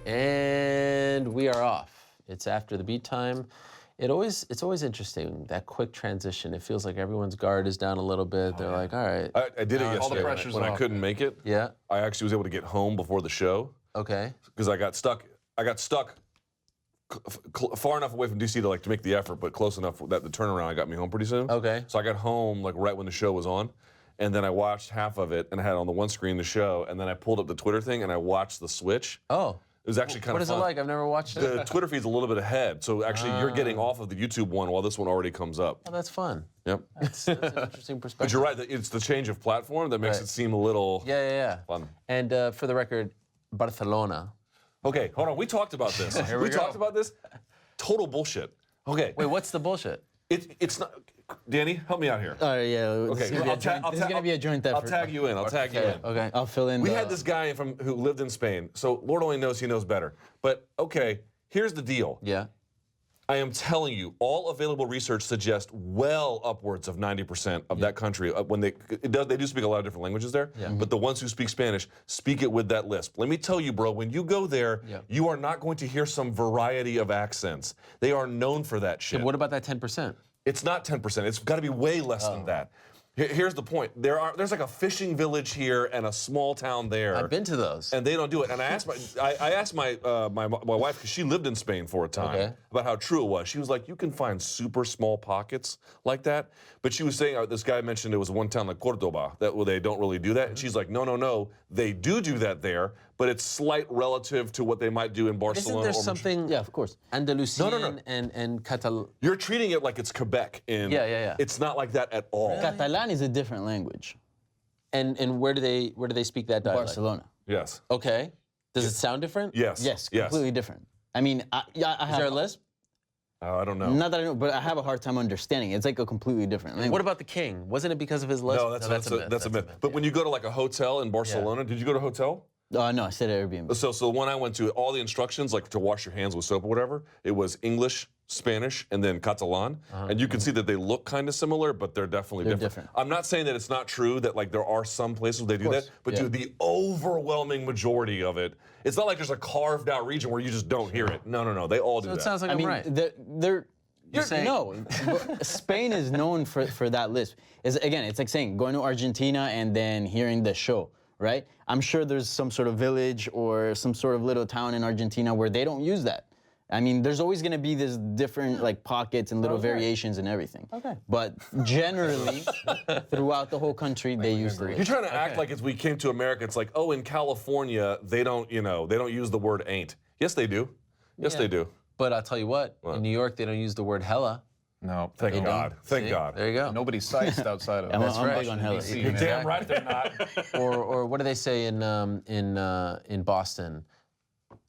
And we are off. It's after the beat time. It's always interesting, that quick transition. It feels like everyone's guard is down a little bit. They're like, all right. I did it yesterday. All the pressure's when off. I couldn't make it. Yeah. I actually was able to get home before the show. Okay. Because I got stuck far enough away from DC to make the effort, but close enough that the turnaround got me home pretty soon. Okay. So I got home right when the show was on, and then I watched half of it and I had on the one screen the show, and then I pulled up the Twitter thing and I watched the switch. Oh. It was actually kind What of is fun. it like? I've never watched it. The Twitter feed's a little bit ahead, so actually you're getting off of the YouTube one while this one already comes up. Oh, that's fun. Yep. That's an interesting perspective. But you're right, it's the change of platform that makes it seem a little fun. And for the record, Barcelona. Okay, hold on. We talked about this. we talked about this. Total bullshit. Okay. Wait, what's the bullshit? It's not. Danny, help me out here. All right, yeah. Okay. This is going to be a joint effort. I'll tag you in. Okay. I'll fill in. We had this guy who lived in Spain, so Lord only knows he knows better. But okay, here's the deal. Yeah. I am telling you, all available research suggests well upwards of 90% of that country they do speak a lot of different languages there. Yeah. But the ones who speak Spanish speak it with that lisp. Let me tell you, bro, when you go there, you are not going to hear some variety of accents. They are known for that shit. Yeah, what about that 10%? It's not 10%. It's got to be way less than that. Here's the point. There's like a fishing village here and a small town there. I've been to those. And they don't do it. And I asked my wife, because she lived in Spain for a time, about how true it was. She was like, you can find super small pockets like that. But she was saying, this guy mentioned it was one town like Cordoba where they don't really do that. And she's like, no, they do that there, but it's slight relative to what they might do in Barcelona. Isn't there something? Yeah, of course. Andalusian and Catalan. You're treating it like it's Quebec. Yeah. It's not like that at all. Really? Catalan is a different language. And where do they speak that dialect? Barcelona. Yes. Okay. Does it sound different? Yes. Yes, completely different. I mean, I have. Is there a lisp? I don't know. Not that I know, but I have a hard time understanding. It's like a completely different language. What about the king? Wasn't it because of his lisp? No, that's a myth. But when you go to like a hotel in Barcelona, did you go to a hotel? No, I stayed at Airbnb. So the one I went to, all the instructions, like to wash your hands with soap or whatever, it was English, Spanish, and then Catalan. And you can see that they look kind of similar, but they're definitely different. I'm not saying that it's not true that there are some places where they do that, but dude, the overwhelming majority of it, it's not like there's a carved out region where you just don't hear it. No, they all do that. So it sounds like I'm right. No, Spain is known for that lisp. It's like saying going to Argentina and then hearing the show, right? I'm sure there's some sort of village or some sort of little town in Argentina where they don't use that. I mean, there's always going to be this different pockets and little variations and everything. Okay. But generally, throughout the whole country, they use the lisp. You're trying to act like as we came to America, it's like, oh, in California, they don't use the word ain't. Yes, they do. Yes, they do. But I'll tell you what, in New York, they don't use the word hella. No. Thank God. Thank God. There you go. Nobody's sized outside of I'm right. big on hella. You're damn right they're not. or what do they say in Boston?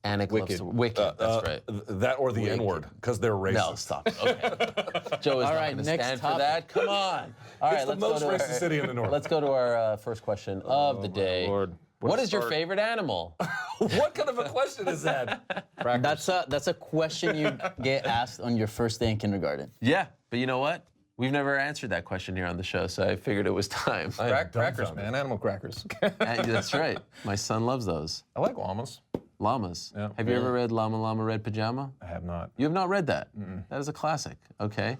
Wicked. Wicked, that's right. That or the N-word, because they're racist. No, stop it. Okay. Joe is All not right, going to next stand for topic. that. Come on. All right, It's the most racist city in the north. Let's go to our first question of the day. Lord. What is your favorite animal? What kind of a question is that? That's a question you get asked on your first day in kindergarten. Yeah, but you know what? We've never answered that question here on the show, so I figured it was time. Crackers, man. Animal crackers. That's right. My son loves those. I like llamas. Llamas. Yeah. Have you ever read Llama Llama Red Pajama? I have not. You have not read that? That is a classic. Okay.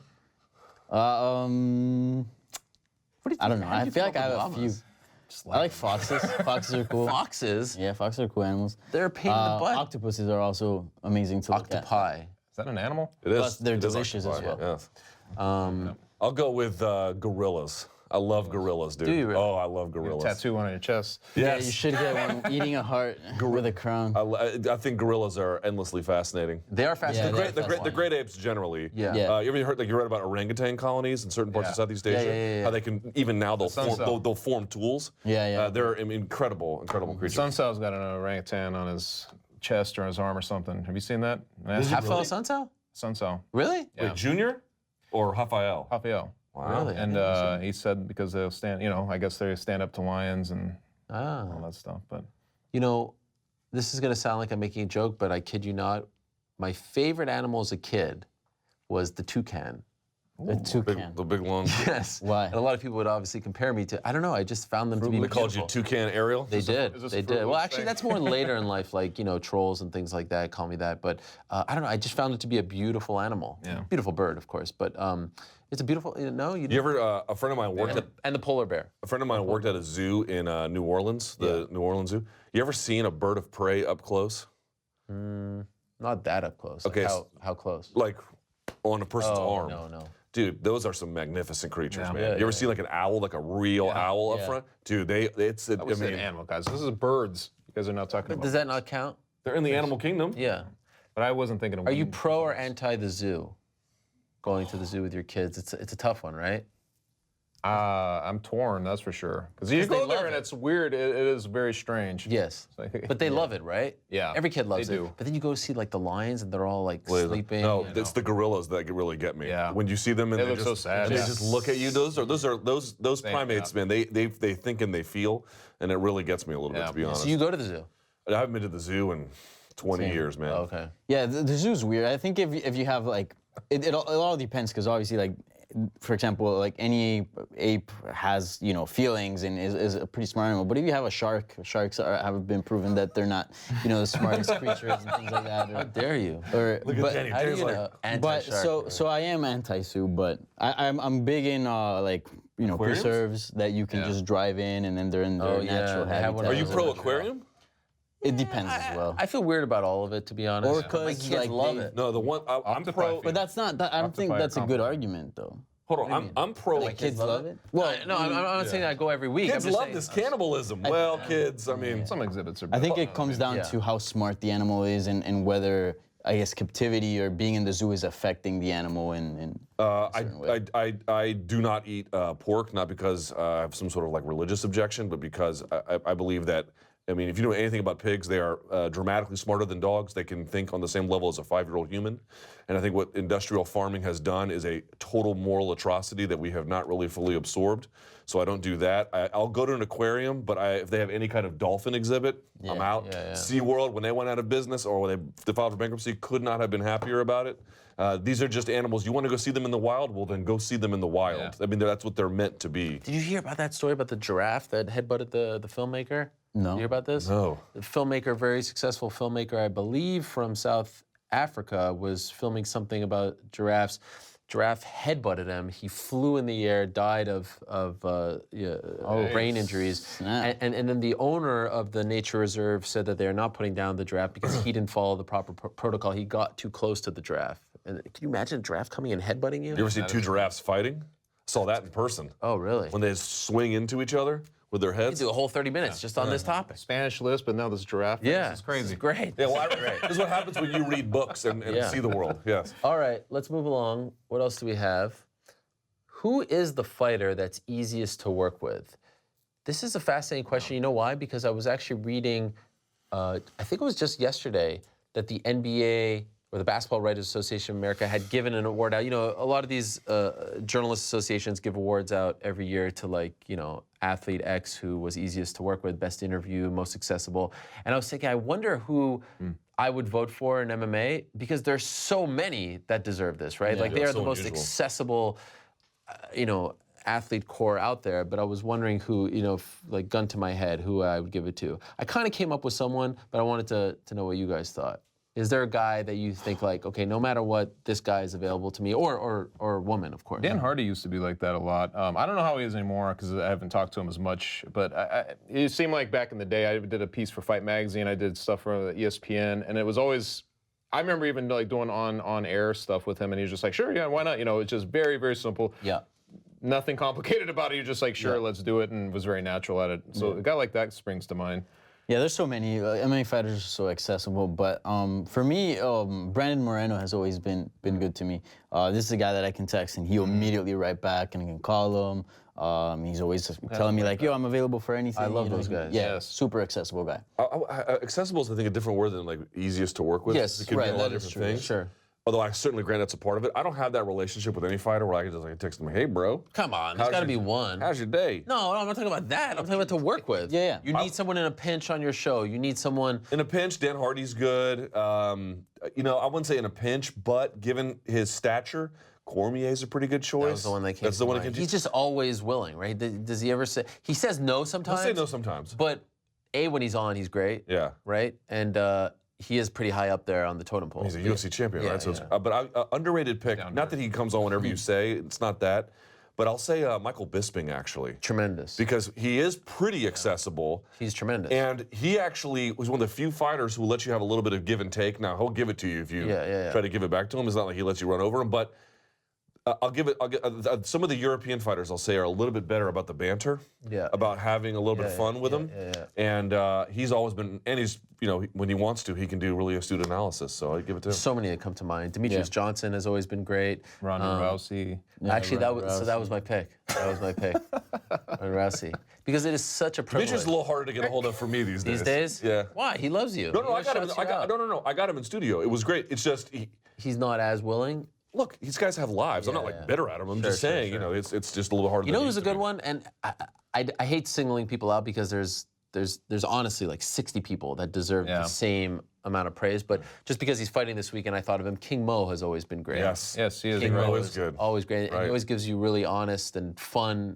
I don't know. How do I you feel feel like I have about a few. llamas? I like foxes. Foxes are cool. Foxes? Yeah, foxes are cool animals. They're a pain in the butt. Octopuses are also amazing to look at. Octopi. Is that an animal? It is. Plus, they're It is delicious as octopi, well. Yes. I'll go with gorillas. I love gorillas, dude. Do you really? Oh, I love gorillas. Tattoo one on your chest. Yeah, Yes. you should get one eating a heart with a crown. I think gorillas are endlessly fascinating. They are fascinating. Yeah, The great apes generally. Yeah. Yeah. You ever heard you read about orangutan colonies in certain parts of Southeast Asia? Yeah. How they can even now they'll Sunsel. form tools. Yeah. They're incredible creatures. Sunsal's got an orangutan on his chest or his arm or something. Have you seen that? Half-fellow Sunsel? Sunsal. Really? Yeah. Wait, Junior or Rafael? Rafael. Wow. Really? And he said because they'll stand, I guess they stand up to lions and Ah. all that stuff. But You know, this is going to sound like I'm making a joke, but I kid you not. My favorite animal as a kid was the toucan. The toucan. The big long. Yes. Why? And a lot of people would obviously compare me to. I don't know. I just found them to be They beautiful. called you Toucan Ariel? They did. is this They a Fruit did. Well, Loops actually, thing? that's more later in life, like, you know, trolls and things like that call me that. But I don't know. I just found it to be a beautiful animal. Yeah. Beautiful bird, of course. But it's a beautiful, no? You ever, a friend of mine worked at, And the polar bear. a friend of mine worked at a zoo in New Orleans, the New Orleans Zoo. You ever seen a bird of prey up close? Not that up close. Okay, Like how close? Like on a person's arm. No. Dude, those are some magnificent creatures, man. Yeah, you ever see like an owl, like a real owl up yeah. front? Dude, it's, I I mean, animal, guys. This is birds. You guys are not talking about. Does that not count? they're in the animal kingdom. Yeah. But I wasn't thinking of. Are you pro or anti the zoo? Going to the zoo with your kids. It's a tough one, right? I'm torn, that's for sure. Because you they go love there and it. it's weird. It is very strange. Yes. Like- But they love it, right? Yeah, Every kid loves they it. do. But then you go see like the lions and they're all like sleeping. No, and- it's the gorillas that really get me. Yeah. When you see them and They they're look so just, sad, and yeah. they just look at you. Those primates, man. They think and they feel, and it really gets me a little bit, to be honest. So you go to the zoo. I haven't been to the zoo in 20 years, man. Oh, okay. Yeah, the zoo's weird. I think if you have like, it all depends because obviously like, for example, like any ape has, you know, feelings and is a pretty smart animal. But if you have a shark, sharks have been proven that they're not, you know, the smartest creatures and things like that. How dare you? Look at Danny. How do Danny's you like, know? But Anti-shark. so I am anti-zoo, but I'm big in like, you know, Aquariums? preserves that you can just drive in and then they're in their Oh, yeah, natural they have one habitat. of are you those pro in the aquarium? It depends as well. I feel weird about all of it, to be honest. Orcas, like, kids like, love they- it. No, the one I'm to pro. five But that's not. I don't think Octopi that's a are good complicated. argument though. Hold on, I'm pro. Like kids love it. Well, No, I'm not saying I go every week. Kids I'm just love saying, this cannibalism. Well, kids, I mean, Some exhibits are. I think it comes down Yeah. to how smart the animal is and whether I guess captivity or being in the zoo is affecting the animal in I do not eat pork, not because I have some sort of like religious objection, but because I believe that, I mean, if you know anything about pigs, they are dramatically smarter than dogs. They can think on the same level as a 5-year-old human. And I think what industrial farming has done is a total moral atrocity that we have not really fully absorbed. So I don't do that. I'll go to an aquarium, but if they have any kind of dolphin exhibit, I'm out. yeah. SeaWorld, when they went out of business or when they filed for bankruptcy, could not have been happier about it. These are just animals. You want to go see them in the wild? Well, then go see them in the wild. Yeah. I mean, that's what they're meant to be. Did you hear about that story about the giraffe that headbutted the filmmaker? No. Did you hear about this? No. The filmmaker, very successful filmmaker, I believe from South Africa, was filming something about giraffes. Giraffe headbutted him. He flew in the air, died of brain injuries. Snap. And then the owner of the nature reserve said that they're not putting down the giraffe because he didn't follow the proper protocol. He got too close to the giraffe. And can you imagine a giraffe coming and headbutting you? You ever see two giraffes fighting? Saw that in person. Oh, really? When they swing into each other with their You heads. do a whole 30 minutes just on this topic. Spanish list, but now this giraffe. Yeah, This is crazy. This is great. Yeah, well, this is what happens when you read books and Yeah. see the world. Yes. All right, let's move along. What else do we have? Who is the fighter that's easiest to work with? This is a fascinating question. You know why? Because I was actually reading, I think it was just yesterday, that the NBA or the Basketball Writers Association of America had given an award out. You know, a lot of these journalist associations give awards out every year to, like, you know, athlete X who was easiest to work with, best interview, most accessible. And I was thinking, I wonder who I would vote for in MMA, because there's so many that deserve this, right? Like, they Yeah, are so the most unusual. accessible, you know, athlete core out there. But I was wondering who, you know, like, gun to my head, who I would give it to. I kind of came up with someone, but I wanted to know what you guys thought. Is there a guy that you think, like, okay, no matter what, this guy is available to me, or woman, of course? Dan Hardy used to be like that a lot. I don't know how he is anymore because I haven't talked to him as much. But it seemed like back in the day, I did a piece for Fight Magazine. I did stuff for ESPN, and it was always. I remember even like doing on air stuff with him, and he was just like, "Sure, yeah, why not?" You know, it's just very, very simple. Yeah. Nothing complicated about it. You're just like, "Sure, let's do it," and was very natural at it. So a guy like that springs to mind. Yeah, there's so many. MMA fighters are so accessible, but for me, Brandon Moreno has always been good to me. This is a guy that I can text and he'll immediately write back, and I can call him. He's always telling me like, "Yo, I'm available for anything." I love you know, those guys. Yeah, Yes. super accessible guy. Accessible is, I think, a different word than like easiest to work with. Yes, it could right, mean a lot that of is different true. things. Sure. Although I certainly grant that's a part of it. I don't have that relationship with any fighter where I can just like text them, "Hey, bro, Come on, there's how's got to be your- one. how's your day?" No, I'm not talking about that. I'm talking about to work with. Yeah. You need someone in a pinch on your show. You need someone. In a pinch, Dan Hardy's good. You know, I wouldn't say in a pinch, but given his stature, Cormier's a pretty good choice. That was the one that came. That's the one that mind. came. He's just always willing, right? Does he ever say? He says no sometimes. He'll say no sometimes. But when he's on, he's great. Yeah. Right. And he is pretty high up there on the totem pole. He's a UFC champion, Yeah, right? So, yeah. but underrated pick. Not that he comes on whenever you say. It's not that. But I'll say Michael Bisping, actually. Tremendous. Because he is pretty accessible. He's tremendous. And he actually was one of the few fighters who let you have a little bit of give and take. Now, he'll give it to you if you try to give it back to him. It's not like he lets you run over him. But some of the European fighters, I'll say, are a little bit better about the banter. Yeah. About having a little bit of fun with him. And he's always been, and he's, when he wants to, he can do really astute analysis. So I give it to him. So many that come to mind. Demetrius Johnson has always been great. Ronda Rousey. Actually, that was my pick. That was my pick. Ronda Rousey. Because it is such a privilege. Demetrius is a little harder to get a hold of for me these days. These days? Yeah. Why? He loves you. No, I got him. I got him in studio. It was great. It's just he's not as willing. Look, these guys have lives. I'm not like bitter at them. I'm just saying, it's just a little harder. You know who's a good one? And I hate singling people out because there's honestly like 60 people that deserve the same amount of praise. But just because he's fighting this weekend, I thought of him. King Mo has always been great. Yes, he is. King Mo is good. Always great. And he always gives you really honest and fun,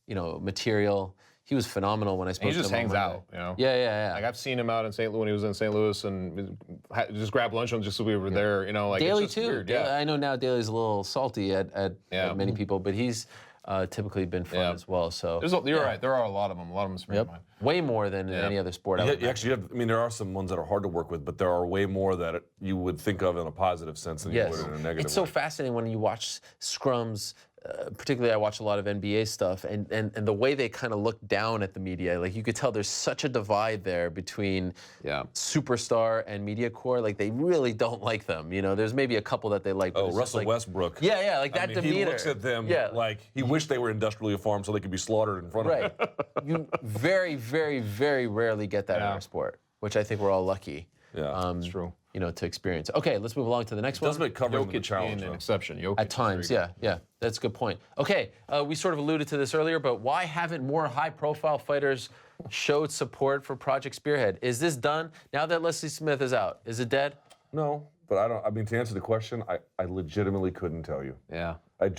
material. He was phenomenal when I spoke to him. He just hangs out, Yeah. Like I've seen him out in St. Louis when he was in St. Louis, and just grab lunch with him just so we were there. Like Daly it's just too. Weird. I know now Daly's a little salty at many people, but he's typically been fun as well. So you're right. There are a lot of them. A lot of them spring to mind. Way more than in any other sport. You actually have. I mean, there are some ones that are hard to work with, but there are way more that you would think of in a positive sense than you would in a negative. It's so fascinating when you watch scrums. Particularly, I watch a lot of NBA stuff, and the way they kind of look down at the media, like you could tell there's such a divide there between superstar and media corps. Like they really don't like them. There's maybe a couple that they like. But Russell Westbrook. Yeah, like that demeanor. He looks at them like he wished they were industrially farmed so they could be slaughtered in front of him. Right. You very, very, very rarely get that in our sport, which I think we're all lucky. Yeah, that's true. To experience. Okay, let's move along to the next one. Does make covering the challenge an exception. Jokic at times, yeah, that's a good point. Okay, we sort of alluded to this earlier, but why haven't more high-profile fighters showed support for Project Spearhead? Is this done now that Leslie Smith is out? Is it dead? No, but I don't. I mean, to answer the question, I legitimately couldn't tell you. Yeah. I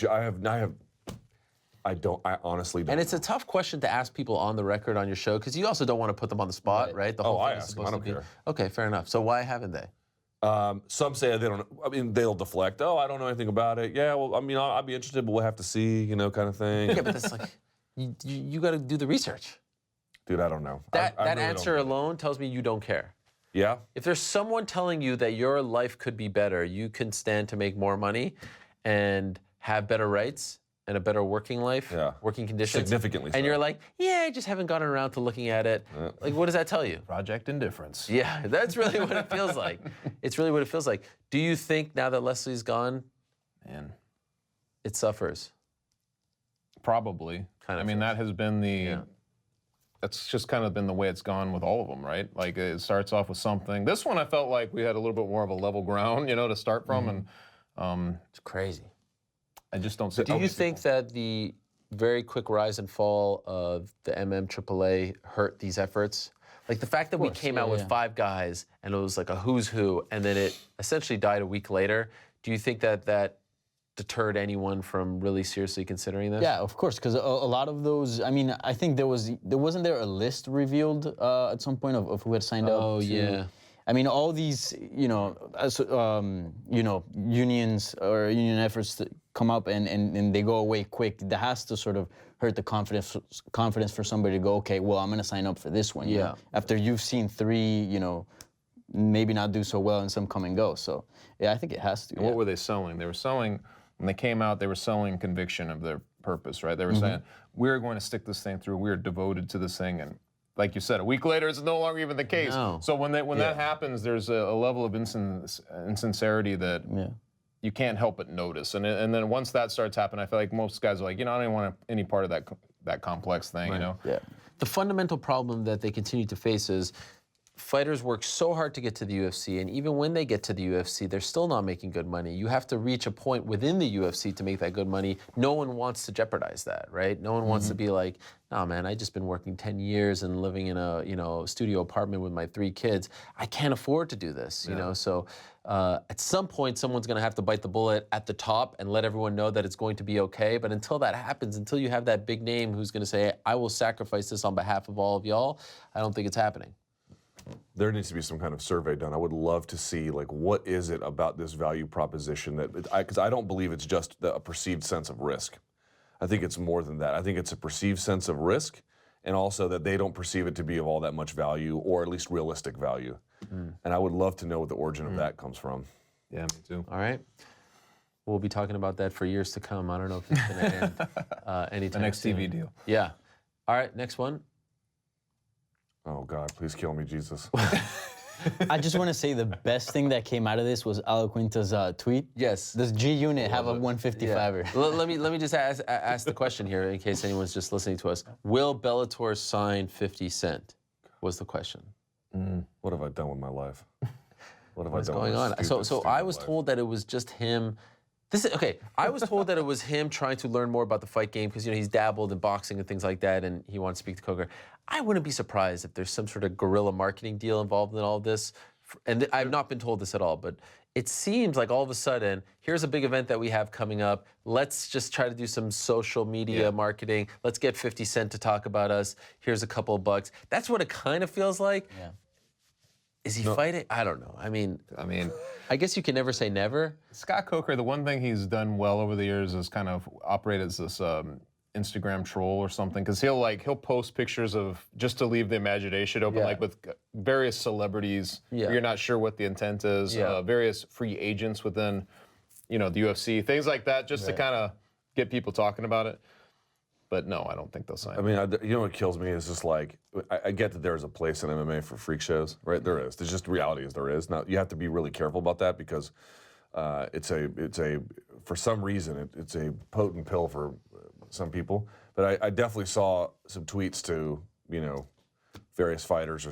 honestly don't. And it's a tough question to ask people on the record on your show because you also don't want to put them on the spot, right? The whole I thing is ask them. supposed I don't to be. care. Okay, fair enough. So why haven't they? Some say they don't. I mean, they'll deflect. Oh, I don't know anything about it. Yeah, well, I mean, I'd be interested, but we'll have to see, kind of thing. Yeah, but that's like, you got to do the research. Dude, I don't know. That I really answer alone tells me you don't care. Yeah. If there's someone telling you that your life could be better, you can stand to make more money and have better rights and a better working life, working conditions. Significantly so. And you're like, I just haven't gotten around to looking at it. Like, what does that tell you? Project Indifference. Yeah, that's really what it feels like. It's really what it feels like. Do you think now that Leslie's gone, man, it suffers? Probably. Kind of I mean, that has been that's just kind of been the way it's gone with all of them, right? Like it starts off with something. This one I felt like we had a little bit more of a level ground, to start from, and it's crazy. I just don't see. Do you think that the very quick rise and fall of the AAA hurt these efforts? Like the fact that we came out with 5 guys and it was like a who's who, and then it essentially died a week later. Do you think that deterred anyone from really seriously considering this? Yeah, of course, because a lot of those. I mean, I think wasn't there a list revealed at some point of who had signed up. Oh yeah. I mean, all these, unions or union efforts that come up and they go away quick. That has to sort of hurt the confidence for somebody to go, okay, well, I'm going to sign up for this one. Yeah. After you've seen 3, maybe not do so well and some come and go. So, yeah, I think it has to. What were they selling? They were selling, when they came out, they were selling conviction of their purpose, right? They were saying, we're going to stick this thing through. We're devoted to this thing. And like you said, a week later, it's no longer even the case. No. So when that happens, there's a level of insincerity that you can't help but notice. And then once that starts happening, I feel like most guys are like, I don't want any part of that complex thing, Yeah. The fundamental problem that they continue to face is fighters work so hard to get to the UFC, and even when they get to the UFC, they're still not making good money. You have to reach a point within the UFC to make that good money. No one wants to jeopardize that, right? No one wants to be like, nah, man, I just been working 10 years and living in a studio apartment with my 3 kids. I can't afford to do this, you know? So at some point, someone's gonna have to bite the bullet at the top and let everyone know that it's going to be okay. But until that happens, until you have that big name who's gonna say, I will sacrifice this on behalf of all of y'all, I don't think it's happening. There needs to be some kind of survey done. I would love to see, like, what is it about this value proposition that, because I don't believe it's just a perceived sense of risk. I think it's more than that. I think it's a perceived sense of risk, and also that they don't perceive it to be of all that much value, or at least realistic value. And I would love to know what the origin of that comes from. Yeah, me too. All right. We'll be talking about that for years to come. I don't know if it's going to end anytime The next soon. TV deal. Yeah. All right, next one. Oh God, please kill me, Jesus. I just want to say the best thing that came out of this was Alaquinta's tweet. Yes. Does G Unit have a 155er? Let me just ask the question here in case anyone's just listening to us. Will Bellator sign 50 Cent? Was the question. What have I done with my life? What have What's I done going with on? my So stupid I was life? told that it was just him. I was told that it was him trying to learn more about the fight game because he's dabbled in boxing and things like that, and he wants to speak to Coker. I wouldn't be surprised if there's some sort of guerrilla marketing deal involved in all of this. And I've not been told this at all, but it seems like all of a sudden, here's a big event that we have coming up. Let's just try to do some social media marketing. Let's get 50 Cent to talk about us. Here's a couple of bucks. That's what it kind of feels like. Yeah. Is he fighting? I don't know. I mean, I guess you can never say never. Scott Coker, the one thing he's done well over the years is kind of operate as this Instagram troll or something, because he'll post pictures of just to leave the imagination open, like with various celebrities. Where you're not sure what the intent is. Various free agents within, the UFC, things like that, just to kind of get people talking about it. But no, I don't think they'll sign. I mean, what kills me is just like, I get that there's a place in MMA for freak shows, right? There is. There's just reality is there is. Now, you have to be really careful about that because for some reason, it's a potent pill for some people. But I definitely saw some tweets to, various fighters or,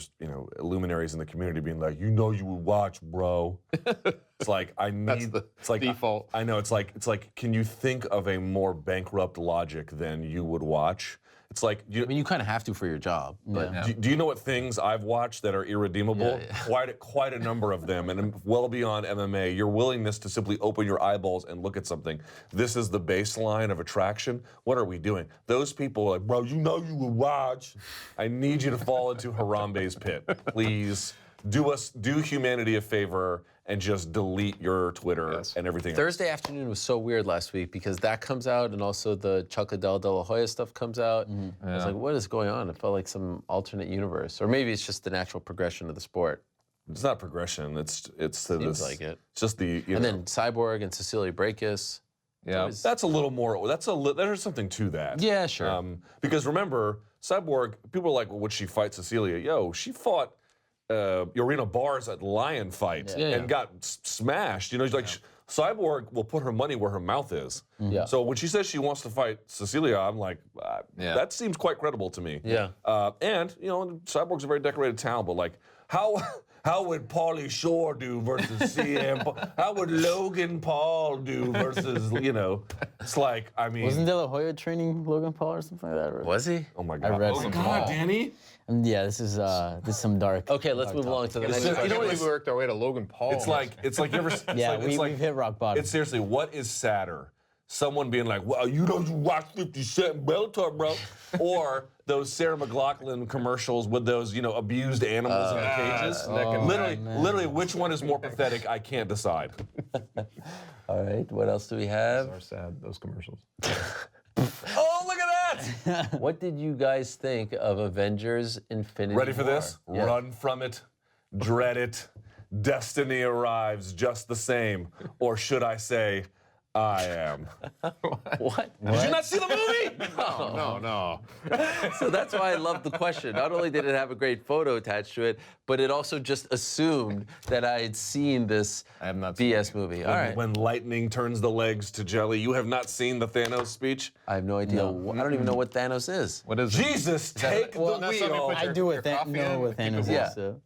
luminaries in the community being like, you would watch, bro. It's like, it's like default. I know, it's like, can you think of a more bankrupt logic than you would watch? It's like, I mean, you kind of have to for your job. But do you know what things I've watched that are irredeemable? Yeah. Quite a number of them, and well beyond MMA. Your willingness to simply open your eyeballs and look at something. This is the baseline of attraction. What are we doing? Those people are like, bro, you would watch. I need you to fall into Harambe's pit. Please do humanity a favor and just delete your Twitter and everything else. Thursday afternoon was so weird last week because that comes out and also the Chocodile de la Hoya stuff comes out. I was like, what is going on? It felt like some alternate universe. Or maybe it's just the natural progression of the sport. It's not progression. It's Seems like it. It's just the And then Cyborg and Cecilia Brækhus. Yeah, that's a little more. There's something to that. Yeah, sure. Because remember, Cyborg. People are like, well, would she fight Cecilia? Yo, she fought Irina Bar's at Lion fight and got smashed. Cyborg will put her money where her mouth is. Yeah. So when she says she wants to fight Cecilia, I'm like, that seems quite credible to me. Yeah. And Cyborg's a very decorated talent, but like, how would Paulie Shore do versus CM? How would Logan Paul do versus, It's like, I mean. Wasn't De La Hoya training Logan Paul or something like that? Or? Was he? Oh my God. I read oh my some God, Paul. Danny. Yeah, this is some dark. Okay, let's move along to the next question. You know what? We worked our way to Logan Paul. It's like you ever. We've hit rock bottom. It's seriously, what is sadder? Someone being like, well, you watch 50 Cent and Bellator, bro. Or those Sarah McLachlan commercials with those, abused animals in the cages. Literally, which one is more pathetic? I can't decide. All right, what else do we have? Those are sad, those commercials. Oh, look at that! What did you guys think of Avengers Infinity War? Ready for this? Yeah. Run from it, dread it, destiny arrives just the same. Or should I say, I am. What? Did you not see the movie? No. So that's why I love the question. Not only did it have a great photo attached to it, but it also just assumed that I had seen this I have not seen BS movie. All right. When lightning turns the legs to jelly, you have not seen the Thanos speech? I have no idea. I don't even know what Thanos is. What is it? Jesus, take the Well, that's something you wheel. put I your- do your with that. coffee No, in with to keep it Thanos. warm. Yeah. So.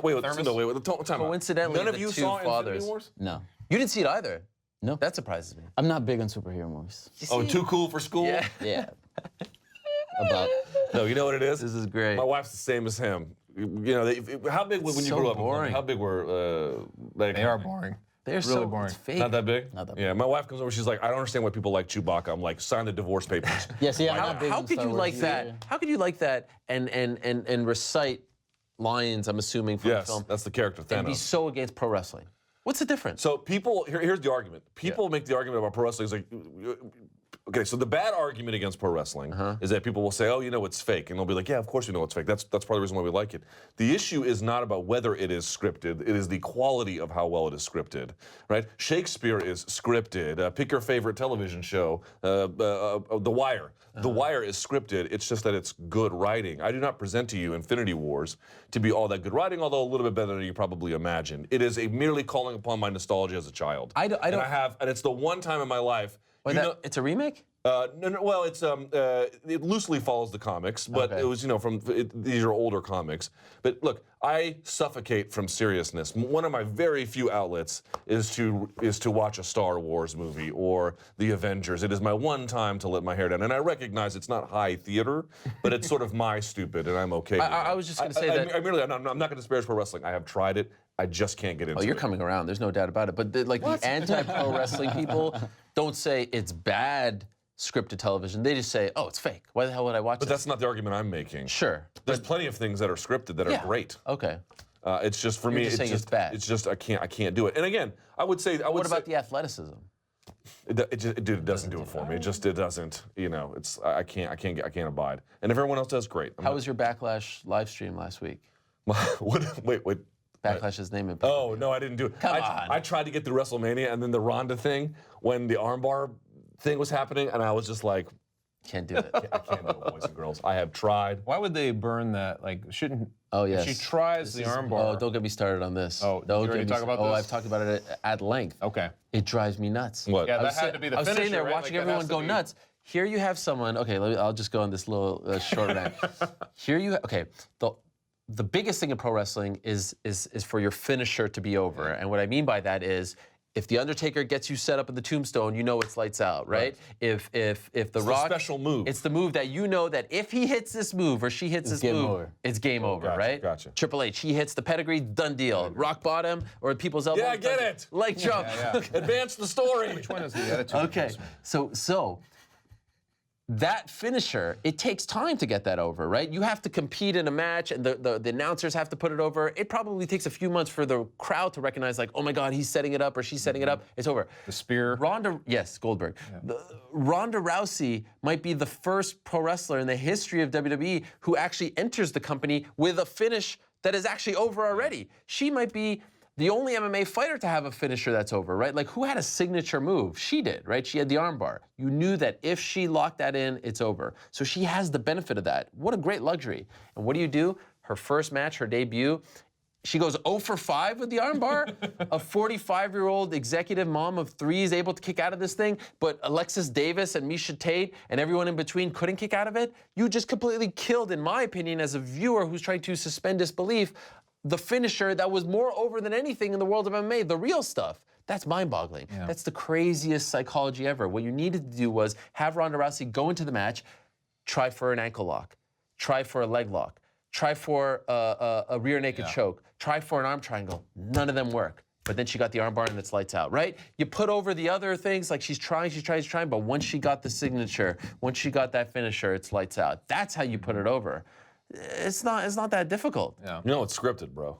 Wait, time out. Coincidentally, None of the you two saw Infinity fathers. Wars? No. You didn't see it either. No. That surprises me. I'm not big on superhero movies. Oh, too cool for school? Yeah. Yeah. About. No, you know what it is? This is great. My wife's the same as him. You know, how big when you So grew up? boring. How big were like? They are boring. They're really so boring. It's fake. Not that big? Not that Yeah, my wife comes over, she's like, I don't understand why people like Chewbacca. I'm like, sign the divorce papers. Yeah, see, I'm How, not big how on could Star you Wars like either. that? How could you like that and recite lines? I'm assuming from the Yes, film that's the character, and be Thanos. so against pro wrestling. What's the difference? So people, here's the argument. People make the argument about pro wrestling. It's like, okay, so the bad argument against pro wrestling is that people will say, oh, you know, it's fake. And they'll be like, yeah, of course you know it's fake. That's part of the reason why we like it. The issue is not about whether it is scripted. It is the quality of how well it is scripted, right? Shakespeare is scripted. Pick your favorite television show, The Wire. The Wire is scripted. It's just that it's good writing. I do not present to you Infinity Wars to be all that good writing, although a little bit better than you probably imagined. It is merely calling upon my nostalgia as a child. I don't- And it's the one time in my life. Wait, you know, it's a remake? no. Well, it loosely follows the comics, but Okay. it was these are older comics. But look, I suffocate from seriousness. One of my very few outlets is to watch a Star Wars movie or the Avengers. It is my one time to let my hair down, and I recognize it's not high theater, but it's sort of my stupid, and I'm okay. With I it. was just gonna say that- I'm not going to disparage pro wrestling. I have tried it. I just can't get into Oh, it. you're coming around. There's no doubt about it. But the anti-pro wrestling people don't say it's bad scripted television. They just say, oh, it's fake. Why the hell would I watch But it? that's not the argument I'm making. Sure. There's plenty of things that are scripted that are Yeah. great. Okay. It's just for me. just saying it's bad. It's just I can't do it. And again, I would say What about the athleticism? it doesn't do it for me. It doesn't. You know, I can't abide. And if everyone else does, great. How was your Backlash live stream last week? Wait. Backlash's name. Oh no, I didn't do it. Come on. I tried to get through WrestleMania and then the Ronda thing when the armbar thing was happening, and I was just like, Can't do it. I can't do it, boys and girls. I have tried. Why would they burn that? Like, shouldn't? Oh, yes. If she tries the armbar. Oh, don't get me started on this. Oh, don't you already get me talk about Oh, this? I've talked about it at length. Okay. It drives me nuts. What? Yeah, I that was had to be the I was finisher, sitting there right? watching Like, that everyone has to go be- nuts. Here you have someone. Okay, I'll just go on this little short rant. Here you okay. The biggest thing in pro wrestling is for your finisher to be over, and what I mean by that is, if the Undertaker gets you set up in the tombstone, you know it's lights out, right? If the Rock, special move. it's the move that you know that if he hits this move or she hits this game move, over. it's game over, gotcha, right? gotcha. Triple H, he hits the pedigree, done deal. Rock bottom or people's elbow. Yeah, I get done it. deal. Leg jump. Advance the story. Which one is the attitude? Okay, adjustment? so that finisher, it takes time to get that over, right? You have to compete in a match, and the announcers have to put it over. It probably takes a few months for the crowd to recognize, like, oh my God, he's setting it up or she's setting it up. It's over. The spear. Goldberg. Ronda Rousey might be the first pro wrestler in the history of WWE who actually enters the company with a finish that is actually over already. She might be the only MMA fighter to have a finisher that's over, right? Like, who had a signature move? She did, right? She had the armbar. You knew that if she locked that in, it's over. So she has the benefit of that. What a great luxury. And what do? Her first match, her debut, she goes 0 for 5 with the armbar. A 45-year-old executive mom of 3 is able to kick out of this thing, but Alexis Davis and Misha Tate and everyone in between couldn't kick out of it. You just completely killed, in my opinion, as a viewer who's trying to suspend disbelief, the finisher that was more over than anything in the world of MMA, the real stuff. That's mind-boggling. Yeah. That's the craziest psychology ever. What you needed to do was have Ronda Rousey go into the match, try for an ankle lock, try for a leg lock, try for a rear naked choke, try for an arm triangle. None of them work. But then she got the armbar and it's lights out, right? You put over the other things, like she's trying, but once she got the signature, once she got that finisher, it's lights out. That's how you put it over. It's not that difficult. Yeah. You know, it's scripted, bro.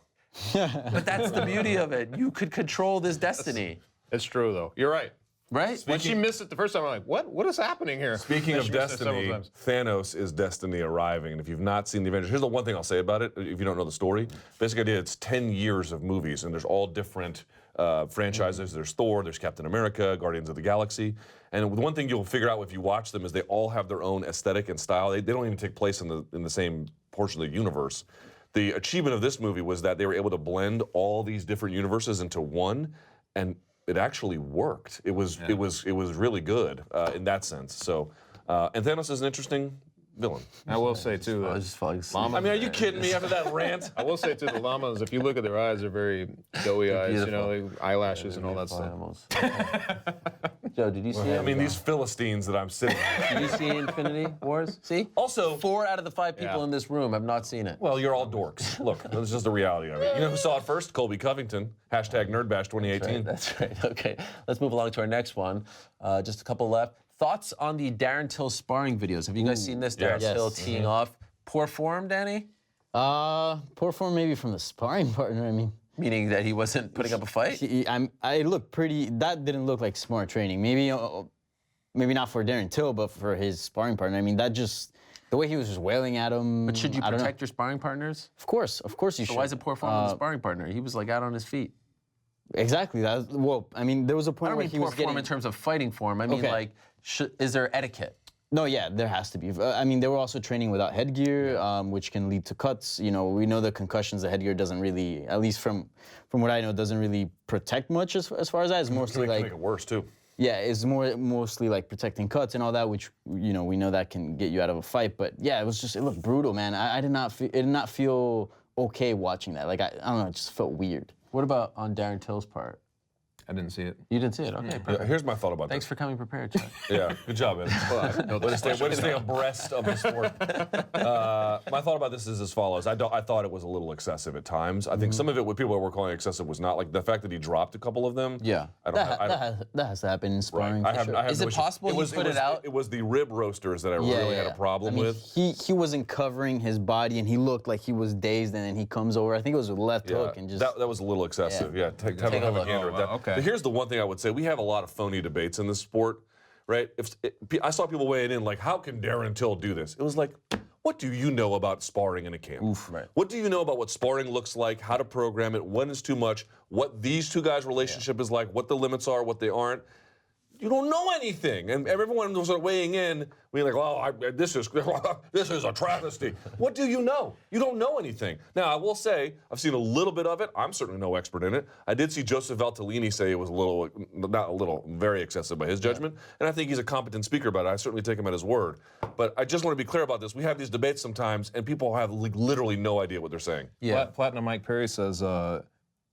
But that's the beauty of it. You could control this destiny, It's true though. You're right. right? When she missed it the first time, I'm like, what is happening here? Speaking And of she missed it several destiny, times. Thanos is destiny arriving. And if you've not seen the Avengers, here's the one thing I'll say about it, if you don't know the story. Basic idea, it's 10 years of movies, and there's all different franchises. There's Thor, there's Captain America, Guardians of the Galaxy. And the one thing you'll figure out if you watch them is they all have their own aesthetic and style. They don't even take place in the same portion of the universe. The achievement of this movie was that they were able to blend all these different universes into one, and it actually worked. It was really good in that sense. So, and Thanos is an interesting villain. I will say too, I mean, are you kidding me after that rant? I will say too, the llamas, if you look at their eyes, they're very doughy eyes, you know, like eyelashes and all that stuff. Joe, did you see it? I mean, these Philistines that I'm sitting with. Did you see Infinity Wars? See? Also, 4 out of the 5 people in this room have not seen it. Well, you're all dorks. Look, that's just the reality of it. You know who saw it first? Colby Covington. #NerdBash 2018. That's right. Okay, let's move along to our next one. Just a couple left. Thoughts on the Darren Till sparring videos? Have you guys seen this? Darren Till teeing off. Poor form, Danny? Poor form maybe from the sparring partner, I mean. Meaning that he wasn't putting up a fight? I looked pretty, that didn't look like smart training. Maybe not for Darren Till, but for his sparring partner. I mean, that just, the way he was just wailing at him. But should you protect your sparring partners? Of course you should. So why is it poor form on the sparring partner? He was like out on his feet. Exactly. Well, I mean, there was a point where he was poor form in terms of fighting form. I mean, like, is there etiquette? No, yeah, there has to be. I mean, they were also training without headgear, which can lead to cuts. You know, we know the concussions, the headgear doesn't really, at least from what I know, doesn't really protect much as far as that. It's mostly like, make it worse too. Yeah, it's mostly like protecting cuts and all that, which, you know, we know that can get you out of a fight. But yeah, it looked brutal, man. I did not it did not feel okay watching that. Like, I don't know, it just felt weird. What about on Darren Till's part? I didn't see it. You didn't see it? Okay, perfect. Here's my thought about Thanks for coming prepared, Chuck. Yeah, good job, Ed. Way to stay abreast of the sport. My thought about this is as follows. I thought it was a little excessive at times. I think some of it, what people were calling excessive, was not. Like the fact that he dropped a couple of them. Yeah. That has to happen in sparring. Right. Is it possible he put it out? It was the rib roasters that I really had a problem with. He wasn't covering his body, and he looked like he was dazed, and then he comes over. I think it was with left hook, and just... That was a little excessive, yeah. Take a look. Okay. But here's the one thing I would say. We have a lot of phony debates in this sport, right? I saw people weighing in like, how can Darren Till do this? It was like, what do you know about sparring in a camp? Right. What do you know about what sparring looks like, how to program it, when is too much, what these two guys' relationship is like, what the limits are, what they aren't? You don't know anything. And everyone was weighing in, being like, oh, this is a travesty. What do you know? You don't know anything. Now, I will say, I've seen a little bit of it. I'm certainly no expert in it. I did see Joseph Valtellini say it was very excessive by his judgment. And I think he's a competent speaker about it. I certainly take him at his word. But I just want to be clear about this. We have these debates sometimes, and people have literally no idea what they're saying. Yeah. Platinum Mike Perry says,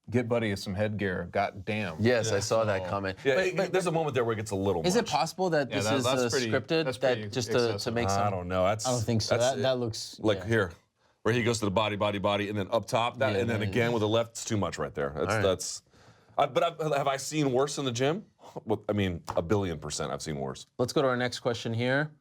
get Buddy some headgear. God damn. Yes, I saw that comment. Yeah, but there's a moment there where it gets a little much. Is it possible that this is scripted? That just to make some... I don't know. I don't think so. That looks... Like here, where he goes to the body, and then up top, and then again with the left, it's too much right there. But have I seen worse in the gym? Well, I mean, 1,000,000,000% I've seen worse. Let's go to our next question here.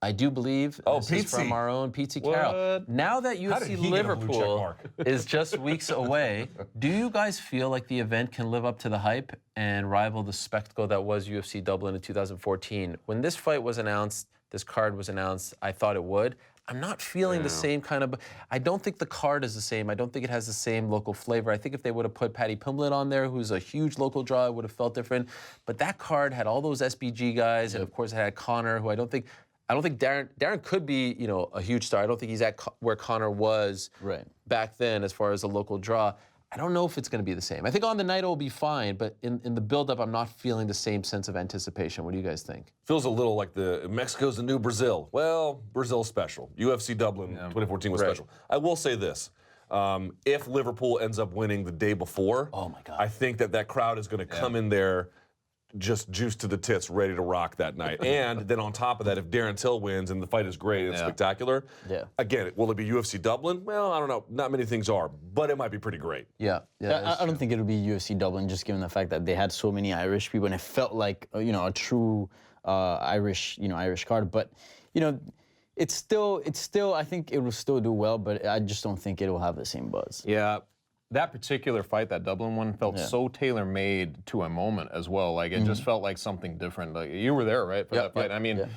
I do believe this is from our own Pete Carroll. Now that UFC Liverpool is just weeks away, do you guys feel like the event can live up to the hype and rival the spectacle that was UFC Dublin in 2014? When this fight was announced, this card was announced, I thought it would. I'm not feeling the same kind of... I don't think the card is the same. I don't think it has the same local flavor. I think if they would have put Paddy Pimblett on there, who's a huge local draw, it would have felt different. But that card had all those SBG guys, and of course it had Conor, who I don't think Darren could be, you know, a huge star. I don't think he's at where Conor was back then as far as a local draw. I don't know if it's going to be the same. I think on the night it will be fine, but in the build-up, I'm not feeling the same sense of anticipation. What do you guys think? Feels a little like Mexico's the new Brazil. Well, Brazil's special. UFC Dublin 2014 was special. I will say this. If Liverpool ends up winning the day before, oh my God, I think that crowd is going to come in there just juiced to the tits, ready to rock that night. And then on top of that, if Darren Till wins and the fight is great and spectacular, again, will it be UFC Dublin? Well, I don't know. Not many things are, but it might be pretty great. I don't think it'll be UFC Dublin, just given the fact that they had so many Irish people, and it felt like a true Irish card. But it's still. I think it will still do well, but I just don't think it will have the same buzz. Yeah. That particular fight, that Dublin one, felt so tailor-made to a moment as well. Like, it just felt like something different. Like, you were there, right, for that fight? I mean,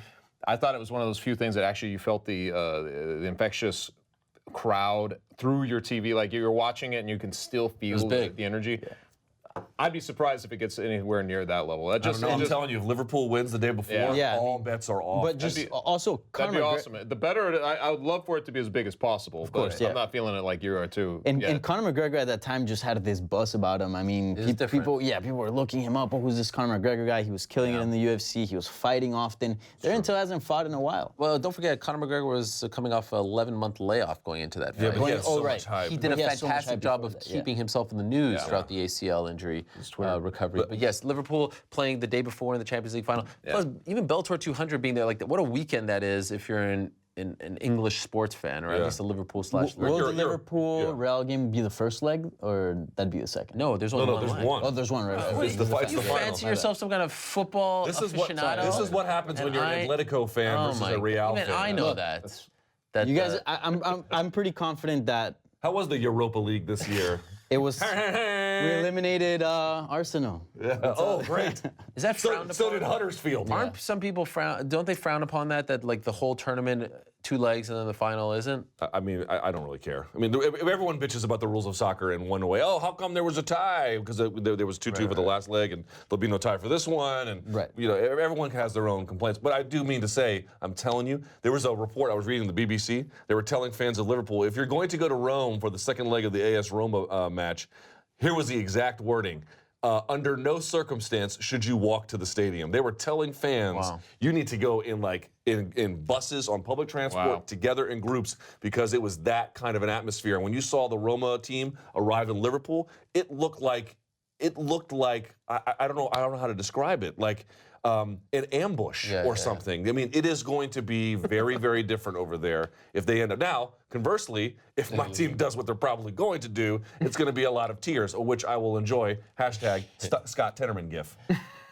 I thought it was one of those few things that actually you felt the infectious crowd through your TV, like you're watching it and you can still feel the energy. I'd be surprised if it gets anywhere near that level. That just, I'm telling you, if Liverpool wins the day before, all bets are off. But just also, that'd be awesome. The better, I would love for it to be as big as possible. Of course, I'm not feeling it like you are too. And Conor McGregor at that time just had this buzz about him. I mean, people were looking him up. Oh, who's this Conor McGregor guy? He was killing it in the UFC. He was fighting often. Darren Till hasn't fought in a while. Well, don't forget, Conor McGregor was coming off an 11-month layoff going into that fight. Yeah, but he had so much hype. He did a fantastic job of keeping himself in the news throughout the ACL injury recovery. But yes, Liverpool playing the day before in the Champions League final. Plus, even Bellator 200 being there, like what a weekend that is if you're an English sports fan, or at least a Liverpool / Will the Liverpool-Real game be the first leg, or that'd be the second? No, there's only one. There's one. Oh, there's one, right? It's the you fancy yourself some kind of football aficionado? This is what happens when you're an Atletico fan versus a Real fan. Even I know that. You guys, I'm pretty confident that. How was the Europa League this year? It was. We eliminated Arsenal. Yeah. Oh, great. Is that frowned upon? So did Huddersfield. Aren't some people frown? Don't they frown upon that like the whole tournament, 2 legs and then the final isn't? I mean, I don't really care. I mean, everyone bitches about the rules of soccer in one way. Oh, how come there was a tie? Because there was 2-2 for the last leg, and there'll be no tie for this one. And you know, everyone has their own complaints. But I do mean to say, I'm telling you, there was a report I was reading in the BBC. They were telling fans of Liverpool, if you're going to go to Rome for the second leg of the AS Roma match, here was the exact wording. Under no circumstance should you walk to the stadium. They were telling fans, you need to go in buses, on public transport, together in groups, because it was that kind of an atmosphere. And when you saw the Roma team arrive in Liverpool, it looked like I don't know how to describe it, like an ambush or something. I mean, it is going to be very, very different over there if they end up. Now, conversely, if my team does what they're probably going to do, it's going to be a lot of tears, which I will enjoy. Hashtag Scott Tenorman gif.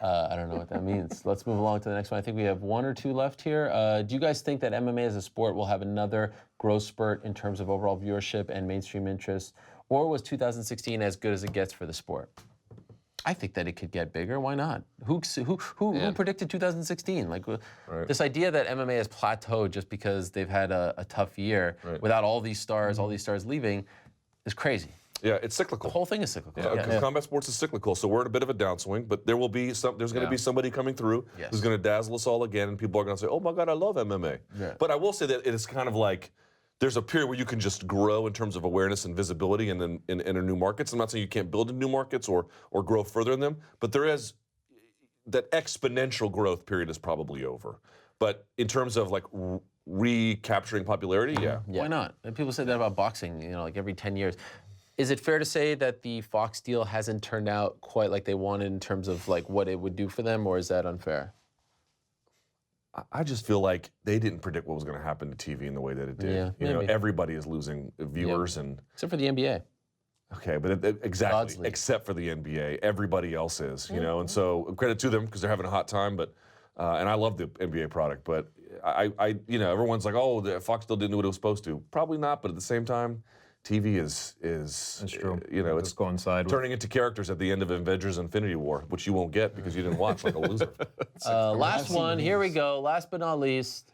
I don't know what that means. Let's move along to the next one. I think we have 1 or 2 left here. Do you guys think that MMA as a sport will have another growth spurt in terms of overall viewership and mainstream interest? Or was 2016 as good as it gets for the sport? I think that it could get bigger. Why not? Who predicted 2016? Like this idea that MMA has plateaued just because they've had a tough year without all these stars leaving is crazy. Yeah, it's cyclical. The whole thing is cyclical. Combat sports is cyclical, so we're in a bit of a downswing. But there will be there's going to be somebody coming through who's going to dazzle us all again, and people are going to say, "Oh my God, I love MMA." But I will say that it is kind of like, there's a period where you can just grow in terms of awareness and visibility and then enter new markets. I'm not saying you can't build in new markets or grow further in them, but there is that exponential growth period is probably over. But in terms of like recapturing popularity, Why not? And people say that about boxing, you know, like every 10 years. Is it fair to say that the Fox deal hasn't turned out quite like they wanted in terms of like what it would do for them, or is that unfair? I just feel like they didn't predict what was going to happen to TV in the way that it did. Yeah, you know, everybody is losing viewers and except for the NBA. Okay, but exactly, except for the NBA, everybody else is. You know, and so credit to them because they're having a hot time. But and I love the NBA product, but I you know, everyone's like, oh, the Fox still didn't do what it was supposed to. Probably not, but at the same time, TV is that's true. You know, it's coincide turning into characters at the end of Avengers Infinity War, which you won't get because you didn't watch like a loser. Last one, here we go. Last but not least.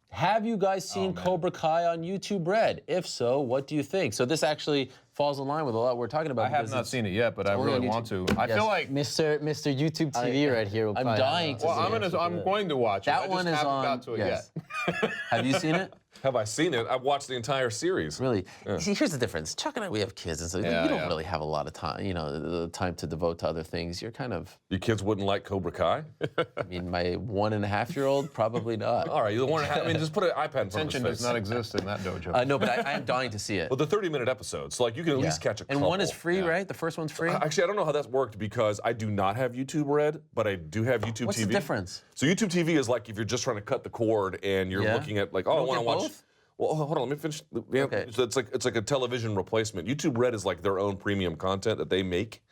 Have you guys seen Cobra Kai on YouTube Red? If so, what do you think? So this actually falls in line with a lot we're talking about. I have not seen it yet, but I really want to. I feel like Mr. YouTube TV right here. I'm dying to see it. I'm going to watch it. That one is on. Got to it yet. Have you seen it? Have I seen it? I've watched the entire series. Really? See, here's the difference. Chuck and I, we have kids, and so you don't really have a lot of time, you know, the time to devote to other things. You're kind of... Your kids wouldn't like Cobra Kai? I mean, my 1.5-year-old, probably not. All right, the 1.5, I mean, just put an iPad in front of his Attention face. does not exist in that dojo. No, but I am dying to see it. Well, the 30-minute episodes, so like you can at least catch a couple. And one is free, right? The first one's free? Actually, I don't know how that's worked because I do not have YouTube Red, but I do have YouTube TV. What's the difference? So YouTube TV is like if you're just trying to cut the cord and you're looking at like, oh, I want to watch... Both? Well, hold on, let me finish. Okay. So it's like a television replacement. YouTube Red is like their own premium content that they make.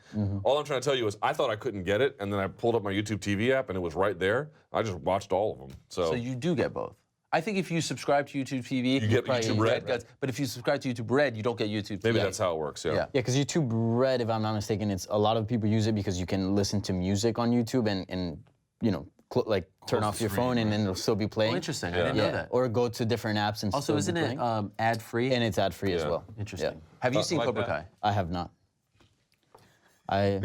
All I'm trying to tell you is I thought I couldn't get it, and then I pulled up my YouTube TV app, and it was right there. I just watched all of them. So you do get both. I think if you subscribe to YouTube TV, you get YouTube Red. But if you subscribe to YouTube Red, you don't get YouTube TV. Maybe that's how it works, yeah. Yeah, because YouTube Red, if I'm not mistaken, it's a lot of people use it because you can listen to music on YouTube and you know, like turn off your phone and then it'll still be playing. Oh, interesting. I didn't know that. Or go to different apps and Also, isn't it ad-free? And it's ad-free as well. Interesting. Yeah. Have you seen like Cobra that. Kai? I have not.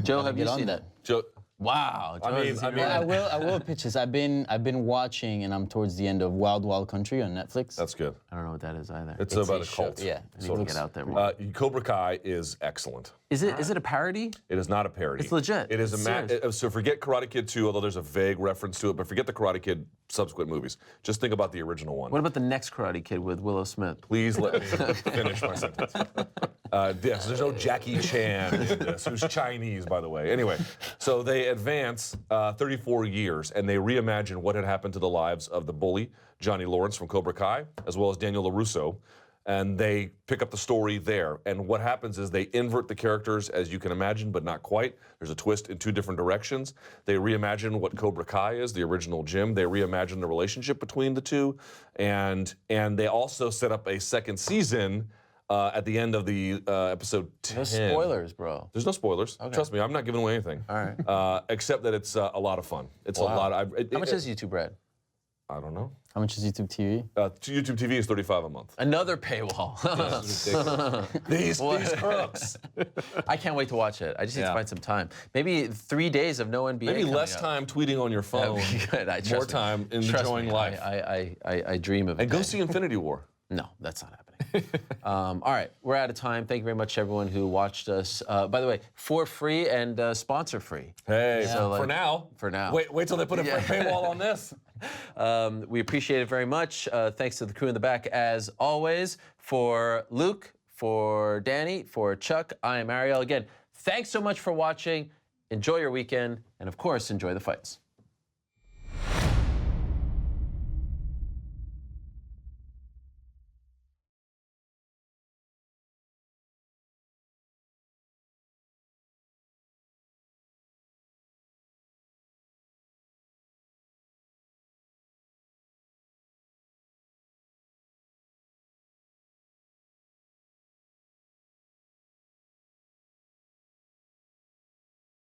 Joe, have you get on seen that. it? Joe, Wow. Joe I mean, hasn't seen I it. mean- I will pitch this. I've been watching, and I'm towards the end of Wild Wild Country on Netflix. that's good. I don't know what that is either. It's about a show. cult. Yeah. I need to get out there. Cobra Kai is excellent. Is it a parody? It is not a parody. It's legit. It is It's so forget Karate Kid 2, although there's a vague reference to it, but forget the Karate Kid subsequent movies. Just think about the original one. What about the next Karate Kid with Willow Smith? Please let me finish my sentence. Yes, there's no Jackie Chan in this, who's Chinese, by the way. Anyway, so they advance 34 years, and they reimagine what had happened to the lives of the bully, Johnny Lawrence from Cobra Kai, as well as Daniel LaRusso, and they pick up the story there. And what happens is they invert the characters, as you can imagine, but not quite. There's a twist in two different directions. They reimagine what Cobra Kai is, the original gym. They reimagine the relationship between the two, and they also set up a second season at the end of the episode 10. No spoilers, bro. There's no spoilers. Trust me, I'm not giving away anything. All right. Except that it's a lot of fun. It's a lot. How much is YouTube Red? I don't know. How much is YouTube TV? YouTube TV is $35 a month. Another paywall. These crooks. I can't wait to watch it. I just need to find some time. Maybe 3 days of no NBA. Maybe coming less up. time tweeting on your phone. Good. More time enjoying life. I dream of it. And go see Infinity War. No, that's not happening. All right, we're out of time. Thank you very much, everyone who watched us. By the way, for free and sponsor free. Hey, So, like, for now. For now. Wait till they put a paywall on this. We appreciate it very much. Thanks to the crew in the back, as always. For Luke, for Danny, for Chuck, I am Ariel. Again, thanks so much for watching. Enjoy your weekend, and of course, enjoy the fights.